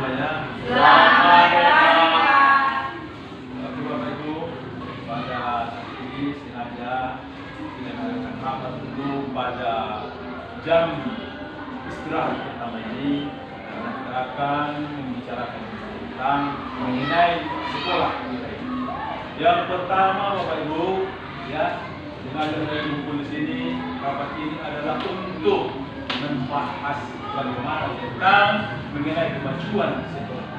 semuanya. Selamat datang. Oke Bapak Ibu, pada saat ini sengaja kita mengadakan rapat dulu pada jam istirahat pertama ini karena kita akan membicarakan tentang mengenai sekolah kita ini. Yang pertama Bapak Ibu, ya, dengan berkumpul di sini, rapat ini adalah untuk membahas bagaimana tentang mengenai kemajuan sekolah.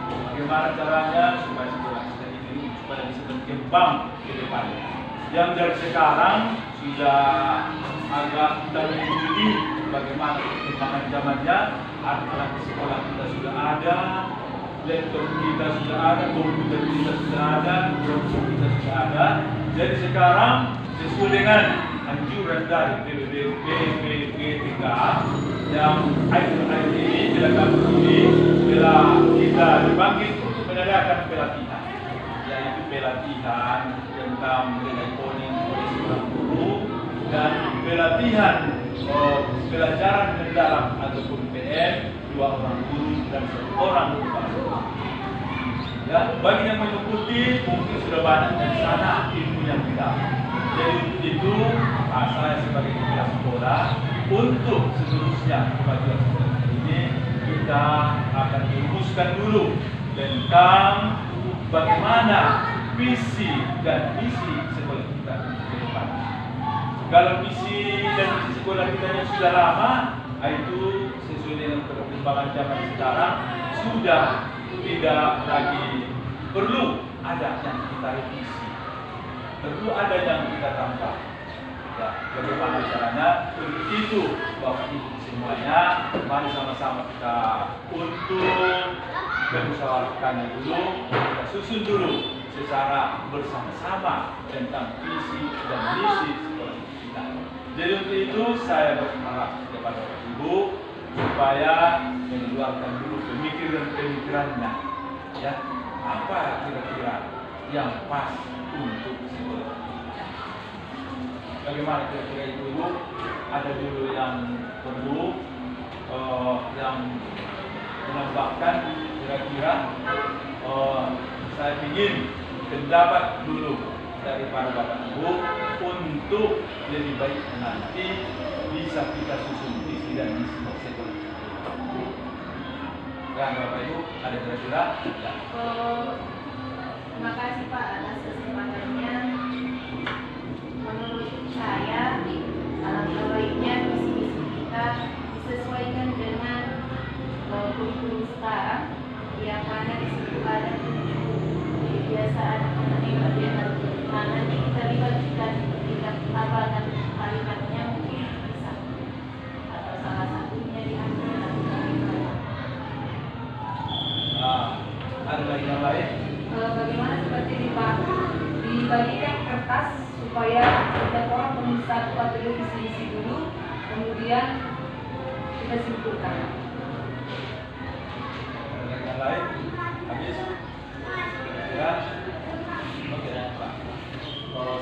Bagaimana caranya supaya sekolah kita ini supaya bisa berkembang ke depan. Yang dari sekarang sudah agak kita mengikuti bagaimana perkembangan zamannya. Alat-alat di sekolah kita sudah ada, laptop kita sudah ada, komputer kita sudah ada, browser kita sudah ada. Jadi sekarang sesuai dengan anjuran dari BPPTK yang akhir-akhir ini bila kita dipanggil untuk mengadakan pelatihan, yaitu pelatihan tentang mengenai coding oleh seorang guru dan pelatihan pelajaran mendalam ataupun PM 2 orang guru dan 1 orang kepala sekolah. Ya, bagi yang mengikuti mungkin sudah banyak dari sana ilmu yang kita. Jadi itu saya sebagai kepala sekolah untuk seterusnya kemajuan sekolah ini kita akan merumuskan dulu tentang bagaimana visi dan misi sekolah kita ke depan. Kalau visi dan misi sekolah kita yang sudah lama, itu sesuai dengan perkembangan zaman sekarang sudah tidak lagi perlu ada yang kita revisi, perlu ada yang kita tambah. Ya, bagaimana caranya? Untuk itu Bapak Ibu semuanya, mari sama-sama kita untuk bermusyawarahkannya dulu, kita susun dulu secara bersama-sama tentang visi dan misi sekolah kita. Jadi untuk itu saya berharap kepada Bapak Ibu supaya mengeluarkan dulu pemikiran-pemikirannya, ya, apa kira-kira yang pas untuk sekolah. Bagaimana kira-kira itu? Ada dulu yang perlu yang menambahkan kira-kira saya ingin pendapat dulu dari para Bapak Ibu untuk lebih baik nanti bisa kita susun visi dan misi sekolah. Ya Bapak Ibu, ada kira-kira? Ya. Terima kasih Pak atas kesempatannya. Menurut saya, alangkah baiknya visi-misi kita disesuaikan dengan kurikulum sekarang, yang mana di situ ada 7 kebiasaan keterlibatan. Nah, nanti kita libatkan tingkat hafalkan kalimatnya mungkin bisa atau salah satunya diambil dalam kalimat. Ada lagi yang lain? Bagaimana seperti dibagikan kertas supaya setiap orang menulis 1 atau 2 visi-misi dulu, kemudian kita simpulkan. Ada lagi yang lain? Habis? Ya? Oke, Pak.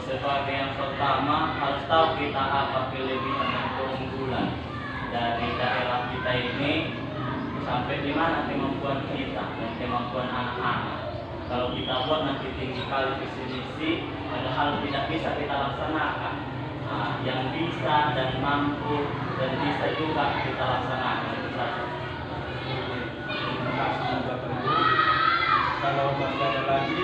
Sebagai yang pertama harus tahu kita apa kelebihan dan keunggulan dari daerah kita ini, sampai di mana kemampuan kita dan kemampuan anak-anak. Kalau kita buat nanti tinggi kali visi misi, padahal tidak bisa kita laksanakan. Nah, yang bisa dan mampu dan bisa juga kita laksanakan itu saja. Terima kasih Bapak Ibu. Kalau masih ada lagi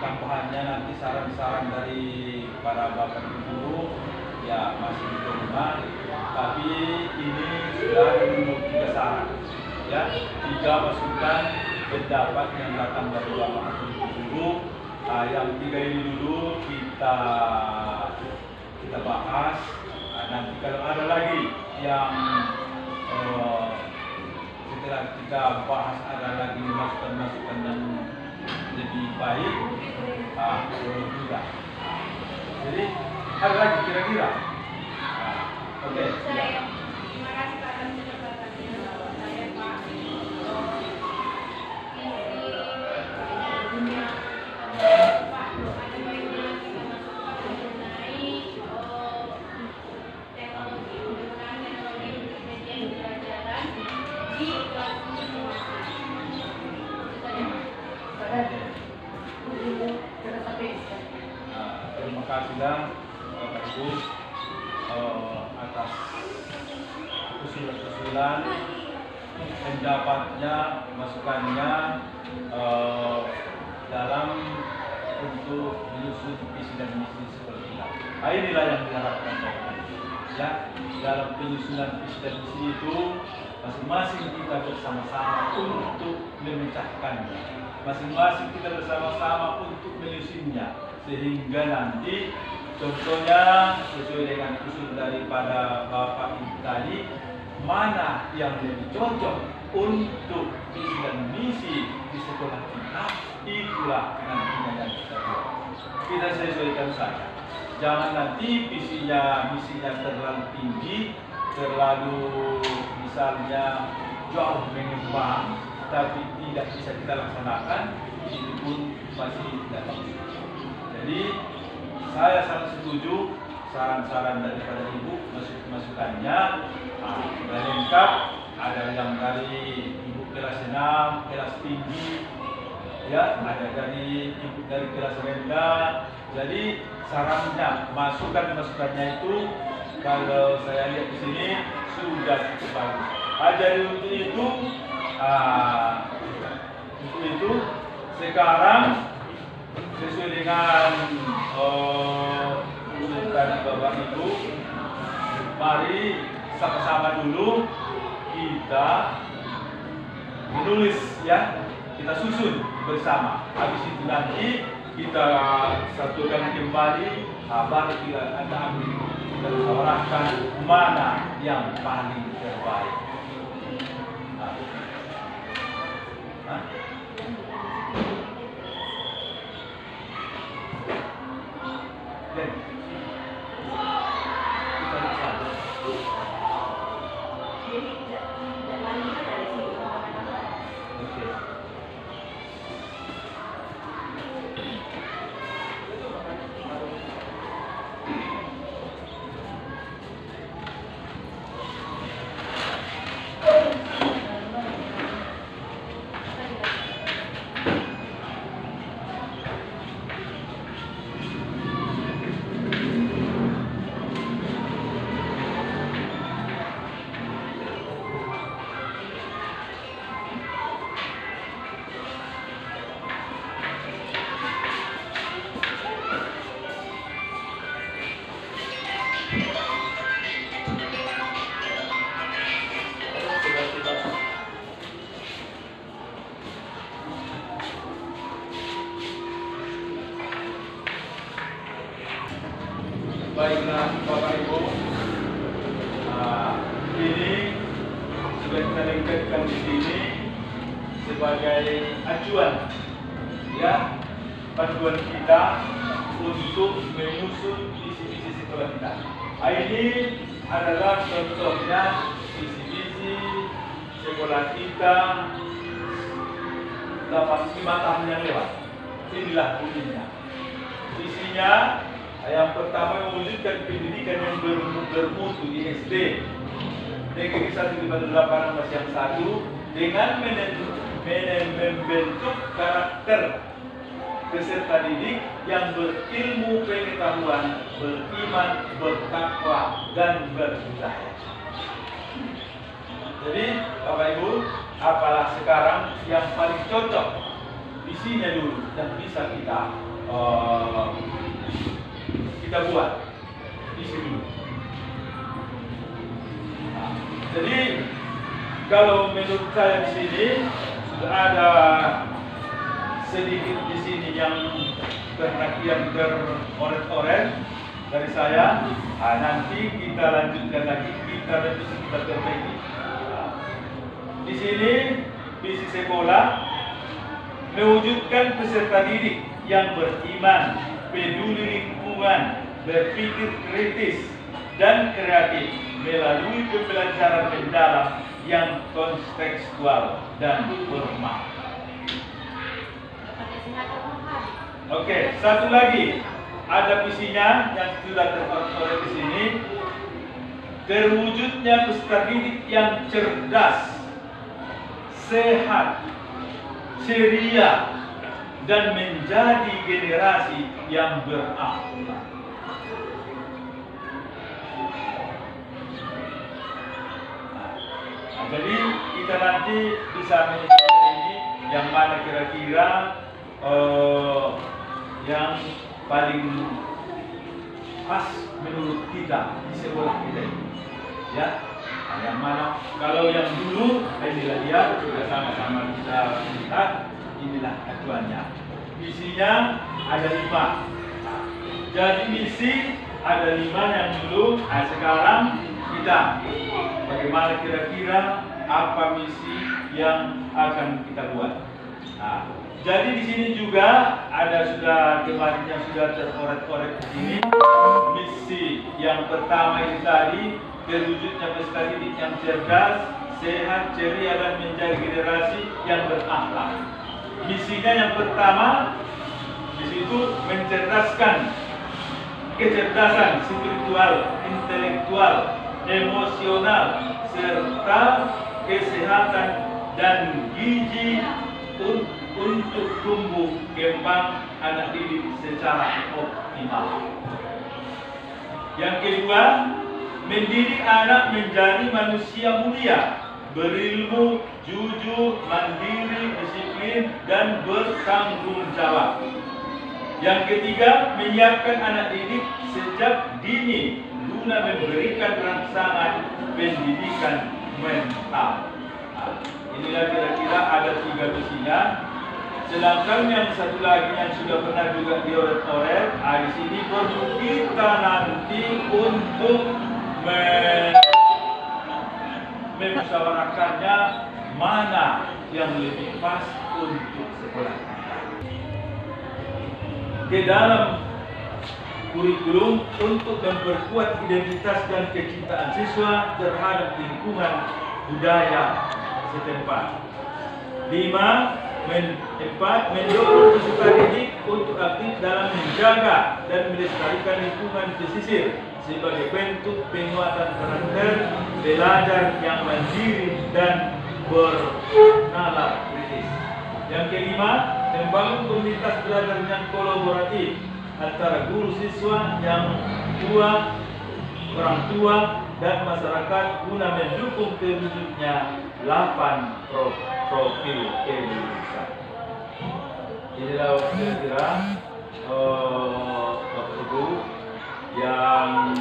tambahannya nanti saran-saran dari para Bapak Ibu guru, ya masih diterima. Tapi ini sudah menurut 3 saran, ya, 3 masukan pendapat yang datang dari Bapak Ibu guru. Yang 3 ini dulu kita bahas. Nanti kalau ada lagi yang setelah kita bahas ada lagi masukan-masukan yang lebih baik, boleh juga. Jadi ada lagi kira-kira. Oke. Terima kasih Pak atas kesempatannya. Saya Pak. Pak, ada baiknya kita masukkan mengenai teknologi, penggunaan teknologi untuk media pembelajaran di kelas kasihlah Bapak Ibu atas usulan-usulan, pendapatnya, masukannya dalam untuk menyusun visi dan misi sekolah kita. Nah, inilah yang diharapkan ya, dalam penyusunan visi dan misi itu masing-masing kita bersama-sama untuk memecahkannya, masing-masing kita bersama-sama untuk menyusunnya, sehingga nanti contohnya sesuai dengan usul daripada Bapak Ibu tadi, mana yang lebih cocok untuk visi dan misi di sekolah kita, itulah nantinya yang kita buat. Kita sesuaikan saja. Jangan nanti misinya terlalu tinggi, terlalu misalnya jauh mengembang, tapi tidak bisa kita laksanakan, itu pun masih tidak bagus. Jadi saya sangat setuju saran-saran daripada Ibu, masukannya sudah lengkap. Ada yang dari Ibu kelas 6, kelas tinggi, ya, ada dari Ibu dari kelas rendah. Jadi sarannya, masukannya itu kalau saya lihat di sini sudah cukup bagus. Jadi untuk itu sekarang sesuai dengan usulan Bapak Ibu, mari sama-sama dulu kita menulis, ya, kita susun bersama. Habis itu nanti kita satukan kembali, baru kita akan ambil, kita musyawarahkan mana yang paling terbaik. Baiklah Bapak Ibu, ini sudah kita lengkapkan di sini sebagai acuan, ya, panduan kita untuk menyusun visi-visi sekolah kita. Ini adalah contohnya visi-visi sekolah kita dapat 5 tahun yang lewat. Inilah bunyinya. Visinya yang pertama, mewujudkan pendidikan yang bermutu di SD Negeri 1 di Balikpapan Mas yang 1 dengan membentuk karakter peserta didik yang berilmu pengetahuan, beriman, bertakwa, dan berbudaya. Jadi Bapak Ibu, apalah sekarang yang paling cocok visinya dulu dan bisa kita buat di sini. Jadi kalau menurut saya di sini sudah ada sedikit di sini yang teroret-oret dari saya. Nanti kita lanjutkan lagi, kita perbaiki. Di sini visi sekolah mewujudkan peserta didik yang beriman, peduli lingkungan, berpikir kritis dan kreatif melalui pembelajaran mendalam yang kontekstual dan formal. Oke, satu lagi ada visinya yang sudah tertulis di sini. Terwujudnya peserta didik yang cerdas, sehat, ceria, dan menjadi generasi yang berakhlak. Nah, jadi kita nanti bisa menyusun ini yang mana kira-kira yang paling pas menurut kita di sekolah kita ini, ya. Nah, yang mana kalau yang dulu inilah dia sudah sama-sama kita lihat, inilah acuannya. Misinya ada 5. Nah, jadi misi ada 5 yang dulu. Nah, sekarang kita bagaimana kira-kira apa misi yang akan kita buat. Nah, jadi di sini juga ada sudah kemarin yang sudah terkorek-korek di sini. Misi yang pertama ini tadi, terwujudnya peserta didik yang cerdas, sehat, ceria dan menjadi generasi yang berakhlak. Misinya yang pertama di situ mencerdaskan kecerdasan spiritual, intelektual, emosional, serta kesehatan dan gizi untuk tumbuh kembang anak didik secara optimal. Yang kedua, mendidik anak menjadi manusia mulia, berilmu, jujur, mandiri, disiplin, dan bertanggung jawab. Yang ketiga, menyiapkan anak didik sejak dini guna memberikan rangsangan pendidikan mental. Nah, inilah kira-kira ada 3 misinya. Sedangkan yang satu lagi yang sudah pernah juga dioret-oret, di sini perlu kita nanti untuk memusyawarahkannya mana yang lebih pas untuk sekolah kita. Ke dalam kurikulum untuk memperkuat identitas dan kecintaan siswa terhadap lingkungan budaya setempat. 5. Mendorong peserta didik untuk aktif dalam menjaga dan melestarikan lingkungan pesisir sebagai bentuk penguatan karakter belajar yang mandiri dan bernalar kritis. Yang kelima, membangun komunitas belajar yang kolaboratif antara guru siswa, yang tua, orang tua, dan masyarakat guna mendukung terwujudnya 8 profil kehidupan. Inilah kira-kira Bapak Ibu yang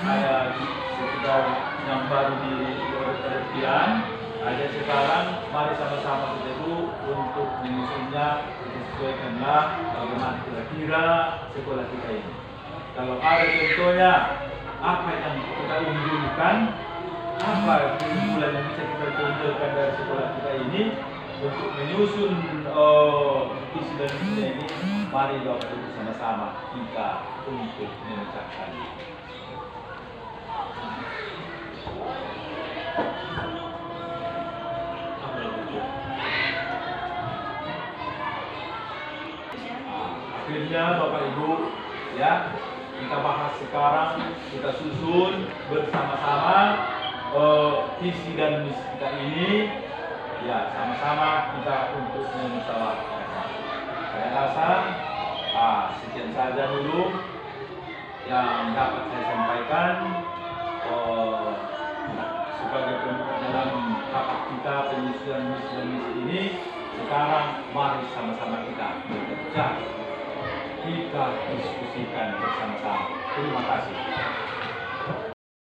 ada sekitar yang baru di penelitian. Ada sekarang, mari sama-sama kita dulu untuk menyusunnya, disesuaikanlah bagaimana kira-kira sekolah kita ini. Kalau ada contohnya apa yang kita unggulkan, apa keunggulan yang bisa kita tonjolkan dari sekolah kita ini untuk menyusun visi dan misinya ini, mari Bapak Ibu sama-sama kita untuk memecahkannya. Akhirnya Bapak Ibu, ya, kita bahas sekarang, kita susun bersama-sama visi dan misi kita ini, ya, sama-sama kita untuk memusyawarahkan. Saya rasa sekian saja dulu yang dapat saya sampaikan sebagai penutup dalam rapat kita penyusunan misi dan misi ini. Sekarang mari sama-sama kita bekerja, kita diskusikan bersama-sama. Terima kasih.